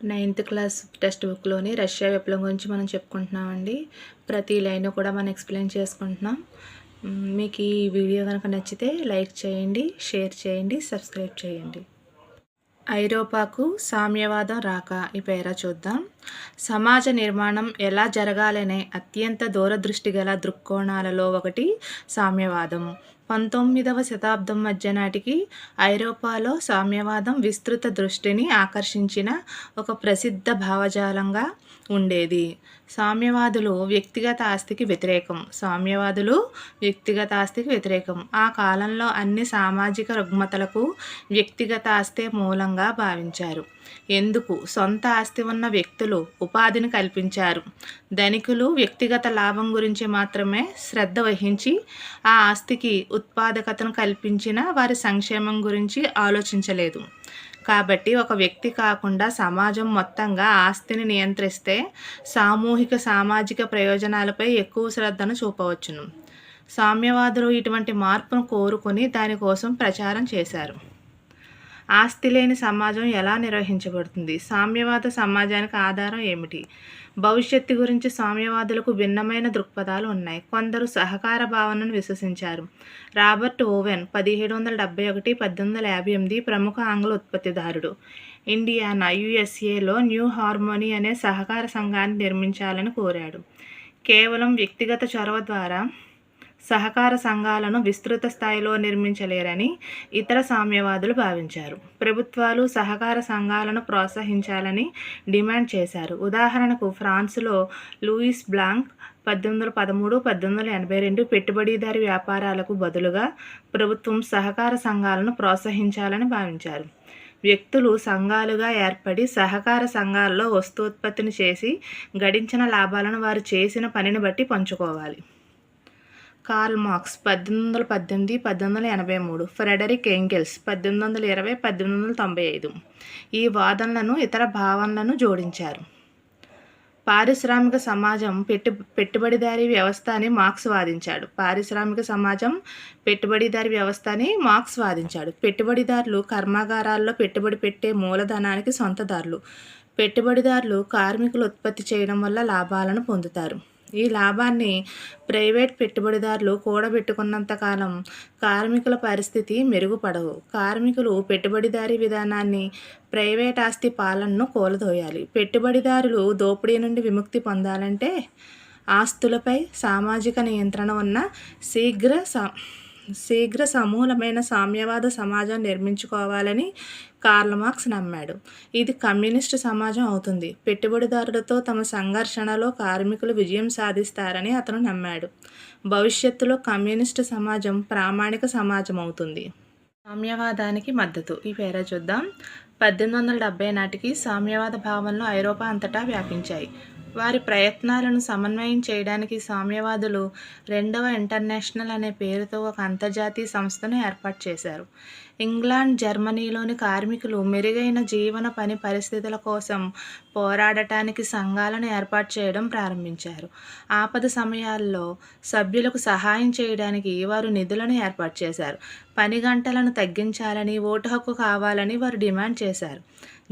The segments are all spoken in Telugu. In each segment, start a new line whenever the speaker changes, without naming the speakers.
నైన్త్ క్లాస్ టెక్స్ట్ బుక్లోని రష్యా విప్లవం గురించి మనం చెప్పుకుంటున్నామండి. ప్రతి లైన్ కూడా మనం ఎక్స్ప్లెయిన్ చేసుకుంటున్నాం. మీకు ఈ వీడియో కనుక నచ్చితే లైక్ చేయండి, షేర్ చేయండి, సబ్స్క్రైబ్ చేయండి. ఐరోపాకు సామ్యవాదం రాక ఈ పేరా చూద్దాం. సమాజ నిర్మాణం ఎలా జరగాలనే అత్యంత దూరదృష్టి గల దృక్కోణాలలో ఒకటి సామ్యవాదం. 19వ శతాబ్దం మధ్య నాటికి ఐరోపాలో సామ్యవాదం విస్తృత దృష్టిని ఆకర్షించిన ఒక ప్రసిద్ధ భావజాలంగా ఉండేది. సామ్యవాదులు వ్యక్తిగత ఆస్తికి వ్యతిరేకం. ఆ కాలంలో అన్ని సామాజిక రుగ్మతలకు వ్యక్తిగత ఆస్తే మూలంగా భావించారు. ఎందుకు? సొంత ఆస్తి ఉన్న వ్యక్తులు ఉపాధిని కల్పించారు. ధనికులు వ్యక్తిగత లాభం గురించి మాత్రమే శ్రద్ధ వహించి ఆ ఆస్తికి ఉత్పాదకతను కల్పించిన వారి సంక్షేమం గురించి ఆలోచించలేదు. కాబట్టి ఒక వ్యక్తి కాకుండా సమాజం మొత్తంగా ఆస్తిని నియంత్రిస్తే సామూహిక సామాజిక ప్రయోజనాలపై ఎక్కువ శ్రద్ధను చూపవచ్చును. సామ్యవాదులు ఇటువంటి మార్పును కోరుకొని దానికోసం ప్రచారం చేశారు. ఆస్తి లేని సమాజం ఎలా నిర్వహించబడుతుంది? సామ్యవాద సమాజానికి ఆధారం ఏమిటి? భవిష్యత్తు గురించి సామ్యవాదులకు భిన్నమైన దృక్పథాలు ఉన్నాయి. కొందరు సహకార భావనను విశ్వసించారు. రాబర్ట్ ఓవెన్ 1771-1858 ప్రముఖ ఆంగ్ల ఉత్పత్తిదారుడు. ఇండియానా, యుఎస్ఏలో న్యూ హార్మోనీ అనే సహకార సంఘాన్ని నిర్మించాలని కోరాడు. కేవలం వ్యక్తిగత చొరవ ద్వారా సహకార సంఘాలను విస్తృత స్థాయిలో నిర్మించలేరని ఇతర సామ్యవాదులు భావించారు. ప్రభుత్వాలు సహకార సంఘాలను ప్రోత్సహించాలని డిమాండ్ చేశారు. ఉదాహరణకు ఫ్రాన్స్లో లూయిస్ బ్లాంక్ 1813-1882 పెట్టుబడిదారీ వ్యాపారాలకు బదులుగా ప్రభుత్వం సహకార సంఘాలను ప్రోత్సహించాలని భావించారు. వ్యక్తులు సంఘాలుగా ఏర్పడి సహకార సంఘాల్లో వస్తూత్పత్తిని చేసి గడించిన లాభాలను వారు చేసిన పనిని బట్టి పంచుకోవాలి. కార్ల్ మార్క్స్ 1818-1883, ఫ్రెడరిక్ ఎంగెల్స్ 1820-1895 ఈ వాదనలను ఇతర భావనలను జోడించారు. పారిశ్రామిక సమాజం పెట్టుబడిదారీ వ్యవస్థ అని మార్క్స్ వాదించాడు. పెట్టుబడిదారులు కర్మాగారాల్లో పెట్టుబడి పెట్టే మూలధనానికి సొంతదారులు. పెట్టుబడిదారులు కార్మికులు ఉత్పత్తి చేయడం వల్ల లాభాలను పొందుతారు. ఈ లాభాన్ని ప్రైవేట్ పెట్టుబడిదారులు కూడబెట్టుకున్నంత కాలం కార్మికుల పరిస్థితి మెరుగుపడవు. కార్మికులు పెట్టుబడిదారీ విధానాన్ని, ప్రైవేట్ ఆస్తి పాలనను కూలదోయాలి. పెట్టుబడిదారులు దోపిడీ నుండి విముక్తి పొందాలంటే ఆస్తులపై సామాజిక నియంత్రణ ఉన్న శీఘ్ర సమూలమైన సామ్యవాద సమాజం నిర్మించుకోవాలని కార్ల్ మార్క్స్ నమ్మాడు. ఇది కమ్యూనిస్టు సమాజం అవుతుంది. పెట్టుబడిదారులతో తమ సంఘర్షణలో కార్మికులు విజయం సాధిస్తారని అతను నమ్మాడు. భవిష్యత్తులో కమ్యూనిస్టు సమాజం ప్రామాణిక సమాజం అవుతుంది. సామ్యవాదానికి మద్దతు ఈ పేరా చూద్దాం. 1870 నాటికి సామ్యవాద భావనలు ఐరోపా అంతటా వ్యాపించాయి. వారి ప్రయత్నాలను సమన్వయం చేయడానికి సామ్యవాదులు రెండవ ఇంటర్నేషనల్ అనే పేరుతో ఒక అంతర్జాతీయ సంస్థను ఏర్పాటు చేశారు. ఇంగ్లాండ్, జర్మనీలోని కార్మికులు మెరుగైన జీవన పని పరిస్థితుల కోసం పోరాడటానికి సంఘాలను ఏర్పాటు చేయడం ప్రారంభించారు. ఆపద సమయాల్లో సభ్యులకు సహాయం చేయడానికి వారు నిధులను ఏర్పాటు చేశారు. పని గంటలను తగ్గించాలని, ఓటు హక్కు కావాలని వారు డిమాండ్ చేశారు.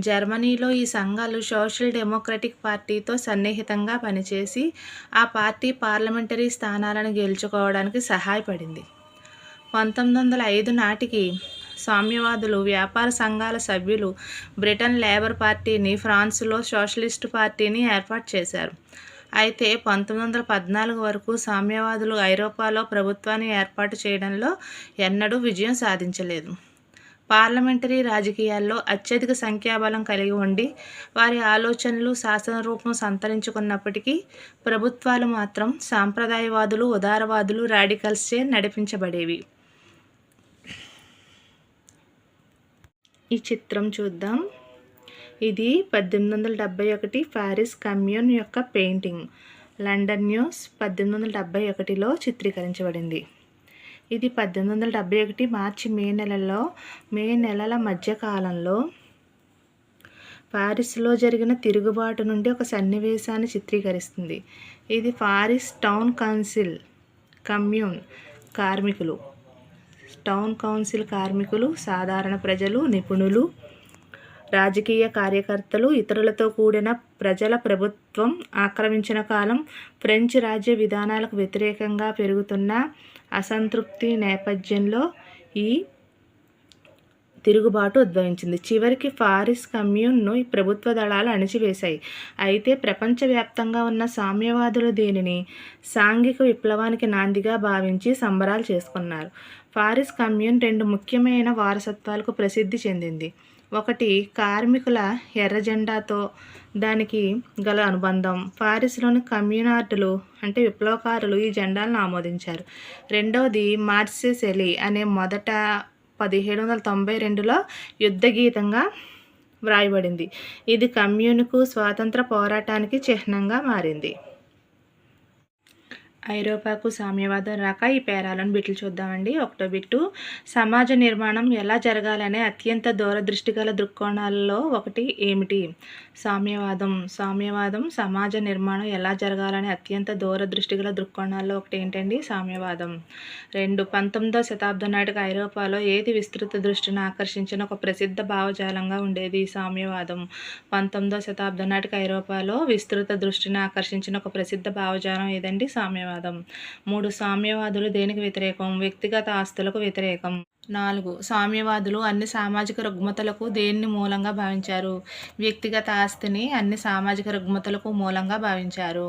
జర్మనీలో ఈ సంఘాలు సోషల్ డెమోక్రటిక్ పార్టీతో సన్నిహితంగా పనిచేసి ఆ పార్టీ పార్లమెంటరీ స్థానాలను గెలుచుకోవడానికి సహాయపడింది. 1905 నాటికి సామ్యవాదులు వ్యాపార సంఘాల సభ్యులు బ్రిటన్ లేబర్ పార్టీని, ఫ్రాన్స్లో సోషలిస్టు పార్టీని ఏర్పాటు చేశారు. అయితే 1914 వరకు సామ్యవాదులు ఐరోపాలో ప్రభుత్వాన్ని ఏర్పాటు చేయడంలో ఎన్నడూ విజయం సాధించలేదు. పార్లమెంటరీ రాజకీయాల్లో అత్యధిక సంఖ్యాబలం కలిగి ఉండి వారి ఆలోచనలు శాసన రూపం సంతరించుకున్నప్పటికీ ప్రభుత్వాలు మాత్రం సాంప్రదాయవాదులు, ఉదారవాదులు, రాడికల్స్చే నడిపించబడేవి. ఈ చిత్రం చూద్దాం. ఇది 1871 పారిస్ కమ్యూన్ యొక్క పెయింటింగ్. లండన్ న్యూస్ 1871లో చిత్రీకరించబడింది. ఇది 1871 మార్చి మే నెలల మధ్యకాలంలో పారిస్లో జరిగిన తిరుగుబాటు నుండి ఒక సన్నివేశాన్ని చిత్రీకరిస్తుంది. ఇది పారిస్ టౌన్ కౌన్సిల్ కార్మికులు, సాధారణ ప్రజలు, నిపుణులు, రాజకీయ కార్యకర్తలు, ఇతరులతో కూడిన ప్రజల ప్రభుత్వం ఆక్రమించిన కాలం, ఫ్రెంచ్ రాజ్య విధానాలకు వ్యతిరేకంగా పెరుగుతున్న అసంతృప్తి నేపథ్యంలో ఈ తిరుగుబాటు ఉద్భవించింది. చివరికి పారిస్ కమ్యూన్ను ప్రభుత్వ దళాలు అణిచివేశాయి. అయితే ప్రపంచవ్యాప్తంగా ఉన్న సామ్యవాదులు దీనిని సాంఘిక విప్లవానికి నాందిగా భావించి సంబరాలు చేసుకున్నారు. పారిస్ కమ్యూన్ 2 ముఖ్యమైన వారసత్వాలకు ప్రసిద్ధి చెందింది. ఒకటి, కార్మికుల ఎర్ర జెండాతో దానికి గల అనుబంధం. పారిస్లోని కమ్యూనార్డులు అంటే విప్లవకారులు ఈ జెండాలను ఆమోదించారు. రెండవది, మార్సెసెలీ అనే మొదట 1792లో యుద్ధ గీతంగా వ్రాయబడింది. ఇది కమ్యూన్కు స్వాతంత్ర పోరాటానికి చిహ్నంగా మారింది. ఐరోపాకు సామ్యవాదం రాక ఈ పేరాలను బిట్లు చూద్దామండి. ఒకటో బిట్టు, సమాజ నిర్మాణం ఎలా జరగాలనే అత్యంత దూరదృష్టి గల దృక్కోణాలలో ఒకటి ఏమిటి? సామ్యవాదం సమాజ నిర్మాణం ఎలా జరగాలనే అత్యంత దూరదృష్టి గల దృక్కోణాల్లో ఒకటి ఏంటండి? సామ్యవాదం. 2, 19వ శతాబ్దం నాటికి ఐరోపాలో ఏది విస్తృత దృష్టిని ఆకర్షించిన ఒక ప్రసిద్ధ భావజాలంగా ఉండేది? సామ్యవాదం. 19వ శతాబ్దం నాటికి ఐరోపాలో విస్తృత దృష్టిని ఆకర్షించిన ఒక ప్రసిద్ధ భావజాలం ఏదండి? సామ్యవాదం. 3, సామ్యవాదులు దేనికి వ్యతిరేకం? వ్యక్తిగత ఆస్తులకు వ్యతిరేకం. 4, సామ్యవాదులు అన్ని సామాజిక రుగ్మతలకు దేన్ని మూలంగా భావించారు? వ్యక్తిగత ఆస్తిని అన్ని సామాజిక రుగ్మతలకు మూలంగా భావించారు.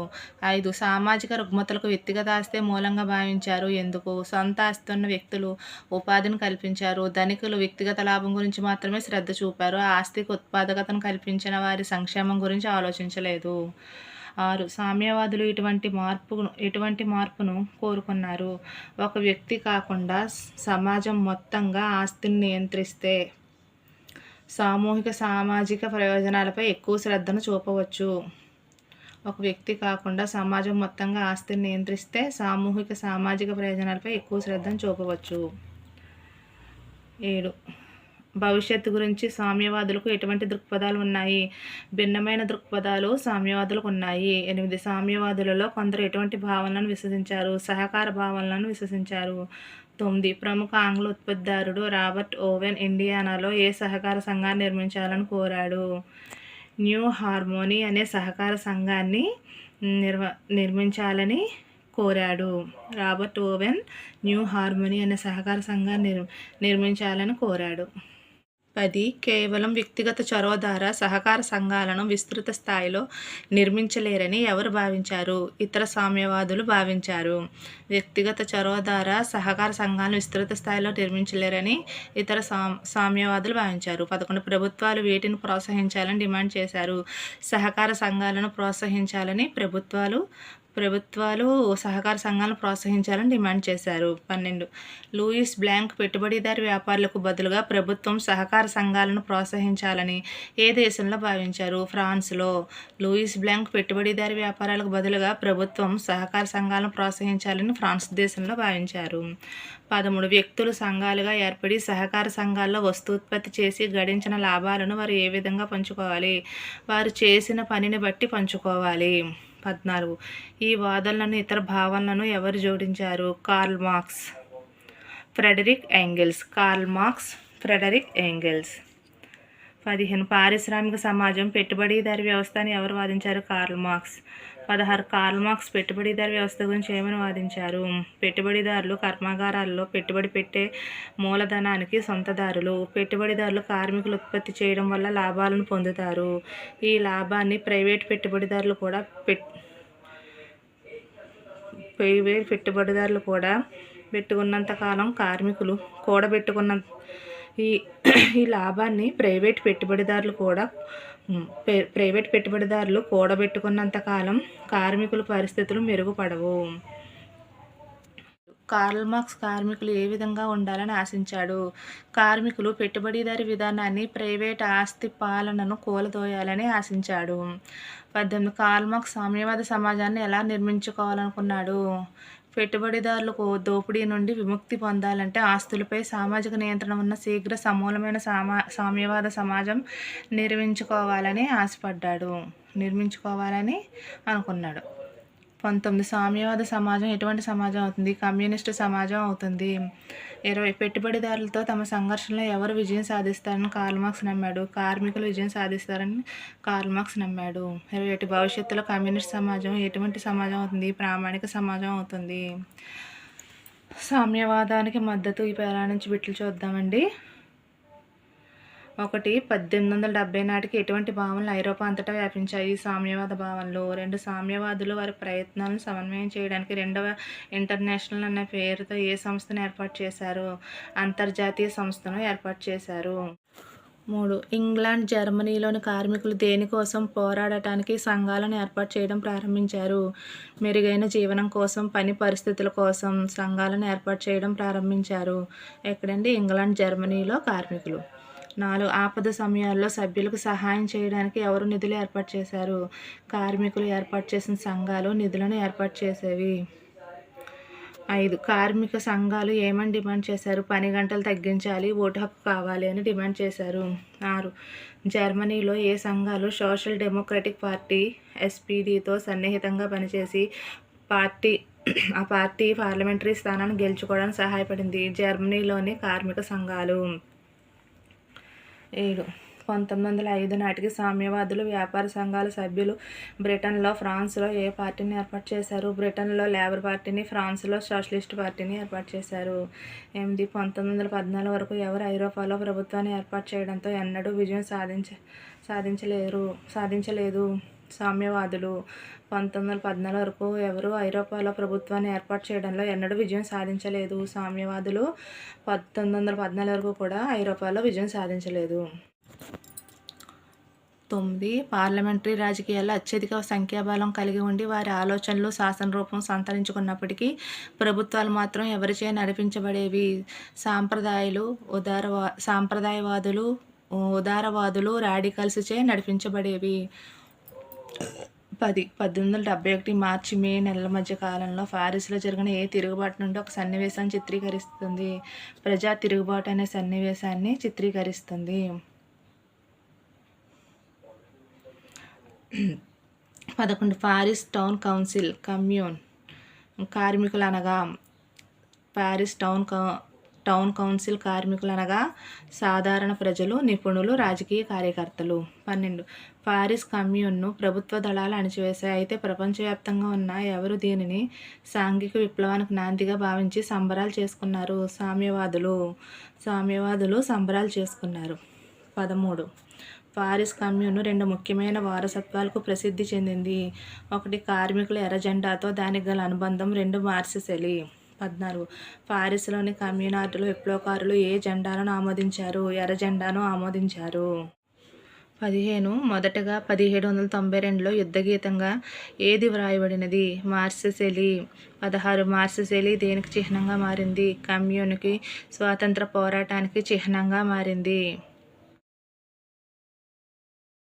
5, సామాజిక రుగ్మతలకు వ్యక్తిగత ఆస్తే మూలంగా భావించారు. ఎందుకు? సొంత ఆస్తి ఉన్న వ్యక్తులు ఉపాధిని కల్పించారు. ధనికులు వ్యక్తిగత లాభం గురించి మాత్రమే శ్రద్ధ చూపారు. ఆస్తికి ఉత్పాదకతను కల్పించిన వారి సంక్షేమం గురించి ఆలోచించలేదు. 6, సామ్యవాదులు ఎటువంటి మార్పును కోరుకున్నారు? ఒక వ్యక్తి కాకుండా సమాజం మొత్తంగా ఆస్తిని నియంత్రిస్తే సామూహిక సామాజిక ప్రయోజనాలపై ఎక్కువ శ్రద్ధను చూపవచ్చు. ఒక వ్యక్తి కాకుండా సమాజం మొత్తంగా ఆస్తిని నియంత్రిస్తే సామూహిక సామాజిక ప్రయోజనాలపై ఎక్కువ శ్రద్ధను చూపవచ్చు. 7, భవిష్యత్తు గురించి సామ్యవాదులకు ఎటువంటి దృక్పథాలు ఉన్నాయి? భిన్నమైన దృక్పథాలు సామ్యవాదులకు ఉన్నాయి. 8, సామ్యవాదులలో కొందరు ఎటువంటి భావనలను విశ్వసించారు? సహకార భావనలను విశ్వసించారు. 9, ప్రముఖ ఆంగ్ల ఉత్పత్తిదారుడు రాబర్ట్ ఓవెన్ ఇండియానాలో ఏ సహకార సంఘాన్ని నిర్మించాలని కోరాడు? న్యూ హార్మోనీ అనే సహకార సంఘాన్ని నిర్మించాలని కోరాడు. రాబర్ట్ ఓవెన్ న్యూ హార్మోనీ అనే సహకార సంఘాన్ని నిర్మించాలని కోరాడు. 10, కేవలం వ్యక్తిగత చొరవ ద్వారా సహకార సంఘాలను విస్తృత స్థాయిలో నిర్మించలేరని ఎవరు భావించారు? ఇతర సామ్యవాదులు భావించారు. వ్యక్తిగత చొరవ ద్వారా సహకార సంఘాలను విస్తృత స్థాయిలో నిర్మించలేరని ఇతర సామ్యవాదులు భావించారు. 11, ప్రభుత్వాలు వీటిని ప్రోత్సహించాలని డిమాండ్ చేశారు. సహకార సంఘాలను ప్రోత్సహించాలని ప్రభుత్వాలు సహకార సంఘాలను ప్రోత్సహించాలని డిమాండ్ చేశారు. 12, లూయిస్ బ్లాంక్ పెట్టుబడిదారీ వ్యాపారులకు బదులుగా ప్రభుత్వం సహకార సంఘాలను ప్రోత్సహించాలని ఏ దేశంలో భావించారు? ఫ్రాన్స్లో. లూయిస్ బ్లాంక్ పెట్టుబడిదారీ వ్యాపారాలకు బదులుగా ప్రభుత్వం సహకార సంఘాలను ప్రోత్సహించాలని ఫ్రాన్స్ దేశంలో భావించారు. 13, వ్యక్తులు సంఘాలుగా ఏర్పడి సహకార సంఘాల్లో వస్తూత్పత్తి చేసి గడించిన లాభాలను వారు ఏ విధంగా పంచుకోవాలి? వారు చేసిన పనిని బట్టి పంచుకోవాలి. 14, ఈ వాదనలను ఇతర భావనలను ఎవరు జోడించారు? Karl Marx, Frederick Engels. 15, పారిశ్రామిక సమాజం పెట్టుబడిదారీ వ్యవస్థ అని ఎవరు వాదించారు? Karl Marx. 16, కార్ల్ మార్క్స్ పెట్టుబడిదారీ వ్యవస్థ గురించి ఏమని వాదించారు? పెట్టుబడిదారులు కర్మాగారాల్లో పెట్టుబడి పెట్టే మూలధనానికి సొంతదారులు. పెట్టుబడిదారులు కార్మికులు ఉత్పత్తి చేయడం వల్ల లాభాలను పొందుతారు. ఈ లాభాన్ని ప్రైవేట్ పెట్టుబడిదారులు కూడా పెట్టుకున్నంతకాలం కార్మికులు కూడబెట్టుకున్న ఈ లాభాన్ని ప్రైవేట్ పెట్టుబడిదారులు కూడబెట్టుకున్నంత కాలం కార్మికుల పరిస్థితులు మెరుగుపడవు. కార్ల్ మార్క్స్ కార్మికులు ఏ విధంగా ఉండాలని ఆశించాడు? కార్మికులు పెట్టుబడిదారీ విధానాన్ని, ప్రైవేట్ ఆస్తి పాలనను కూలదోయాలని ఆశించాడు. 18, కార్ల్ మార్క్స్ సామ్యవాద సమాజాన్ని ఎలా నిర్మించుకోవాలనుకున్నాడు? పెట్టుబడిదారులకు దోపిడీ నుండి విముక్తి పొందాలంటే ఆస్తులపై సామాజిక నియంత్రణ ఉన్న శీఘ్ర సమూలమైన సామ్యవాద సమాజం నిర్మించుకోవాలని అనుకున్నాడు. 19 సామ్యవాద సమాజం ఎటువంటి సమాజం అవుతుంది? కమ్యూనిస్టు సమాజం అవుతుంది. 20 పెట్టుబడిదారులతో తమ సంఘర్షణలో ఎవరు విజయం సాధిస్తారని కార్ల్ మార్క్స్ నమ్మాడు? కార్మికులు విజయం సాధిస్తారని కార్ల్ మార్క్స్ నమ్మాడు. 21 భవిష్యత్తులో కమ్యూనిస్ట్ సమాజం ఎటువంటి సమాజం అవుతుంది? ప్రామాణిక సమాజం అవుతుంది. సామ్యవాదానికి మద్దతు ఈ పేరా నుంచి బిట్లు చూద్దామండి. 1 1870 నాటికి ఎటువంటి భావనలు ఐరోపా అంతటా వ్యాపించాయి? సామ్యవాద భావనలు. 2 సామ్యవాదులు వారి ప్రయత్నాలను సమన్వయం చేయడానికి రెండవ ఇంటర్నేషనల్ అనే పేరుతో ఏ సంస్థను ఏర్పాటు చేశారు? అంతర్జాతీయ సంస్థను ఏర్పాటు చేశారు. 3 ఇంగ్లాండ్ జర్మనీలోని కార్మికులు దేనికోసం పోరాడటానికి సంఘాలను ఏర్పాటు చేయడం ప్రారంభించారు? మెరుగైన జీవనం కోసం, పని పరిస్థితుల కోసం సంఘాలను ఏర్పాటు చేయడం ప్రారంభించారు. ఎక్కడండి? ఇంగ్లాండ్ జర్మనీలో కార్మికులు. 4 ఆపద సమయాల్లో సభ్యులకు సహాయం చేయడానికి ఎవరు నిధులు ఏర్పాటు చేశారు? కార్మికులు ఏర్పాటు చేసిన సంఘాలు నిధులను ఏర్పాటు చేసేవి. 5 కార్మిక సంఘాలు ఏమని డిమాండ్ చేశారు? పని గంటలు తగ్గించాలి, ఓటు హక్కు కావాలి అని డిమాండ్ చేశారు. 6 జర్మనీలో ఏ సంఘాలు సోషల్ డెమోక్రటిక్ పార్టీ ఎస్పీడీతో సన్నిహితంగా పనిచేసి ఆ పార్టీ పార్లమెంటరీ స్థానాన్ని గెలుచుకోవడానికి సహాయపడింది? జర్మనీలోని కార్మిక సంఘాలు. 7 1905 నాటికి సామ్యవాదులు వ్యాపార సంఘాల సభ్యులు బ్రిటన్లో, ఫ్రాన్స్లో ఏ పార్టీని ఏర్పాటు చేశారు? బ్రిటన్లో లేబర్ పార్టీని, ఫ్రాన్స్లో సోషలిస్ట్ పార్టీని ఏర్పాటు చేశారు. 8 1914 వరకు ఎవరు ఐరోపాలో ప్రభుత్వాన్ని ఏర్పాటు చేయడంతో ఎన్నడూ విజయం సాధించలేదు? సామ్యవాదులు. 1914 వరకు ఎవరు ఐరోపాలో ప్రభుత్వాన్ని ఏర్పాటు చేయడంలో ఎన్నడూ విజయం సాధించలేదు? సామ్యవాదులు. 1914 వరకు కూడా ఐరోపాలో విజయం సాధించలేదు. 9 పార్లమెంటరీ రాజకీయాల్లో అత్యధిక సంఖ్యాబలం కలిగి ఉండి వారి ఆలోచనలు శాసన రూపం సంతరించుకున్నప్పటికీ ప్రభుత్వాలు మాత్రం ఎవరిచే నడిపించబడేవి? సాంప్రదాయవాదులు, ఉదారవాదులు, రాడికల్స్చే నడిపించబడేవి. 10 1871 మార్చి మే నెలల మధ్య కాలంలో పారిస్లో జరిగిన ఏ తిరుగుబాటు నుండి ఒక సన్నివేశాన్ని చిత్రీకరిస్తుంది? ప్రజా తిరుగుబాటు అనే సన్నివేశాన్ని చిత్రీకరిస్తుంది. 11 పారిస్ టౌన్ కౌన్సిల్ కమ్యూన్ కార్మికులనగా పారిస్ టౌన్ కౌన్సిల్ కార్మికులనగా సాధారణ ప్రజలు, నిపుణులు, రాజకీయ కార్యకర్తలు. 12 పారిస్ కమ్యూన్ను ప్రభుత్వ దళాలు అణిచివేశాయి. అయితే ప్రపంచవ్యాప్తంగా ఉన్న ఎవరు దీనిని సాంఘిక విప్లవానికి నాందిగా భావించి సంబరాలు చేసుకున్నారు? సామ్యవాదులు సంబరాలు చేసుకున్నారు. 13 పారిస్ కమ్యూన్ 2 ముఖ్యమైన వారసత్వాలకు ప్రసిద్ధి చెందింది. 1 కార్మికుల ఎర్ర జెండాతో దానికి గల అనుబంధం. 2 మార్సిసెలి. 14 పారిస్లోని కమ్యూనార్డులు, విప్లవకారులు ఏ జెండాలను ఆమోదించారు? ఎర్ర జెండాను ఆమోదించారు. 15 మొదటగా 1792లో యుద్ధగీతంగా ఏది వ్రాయబడినది? మార్సిసెలి. 16 మార్సిసెలి దేనికి చిహ్నంగా మారింది? కమ్యూన్కి స్వాతంత్ర పోరాటానికి చిహ్నంగా మారింది.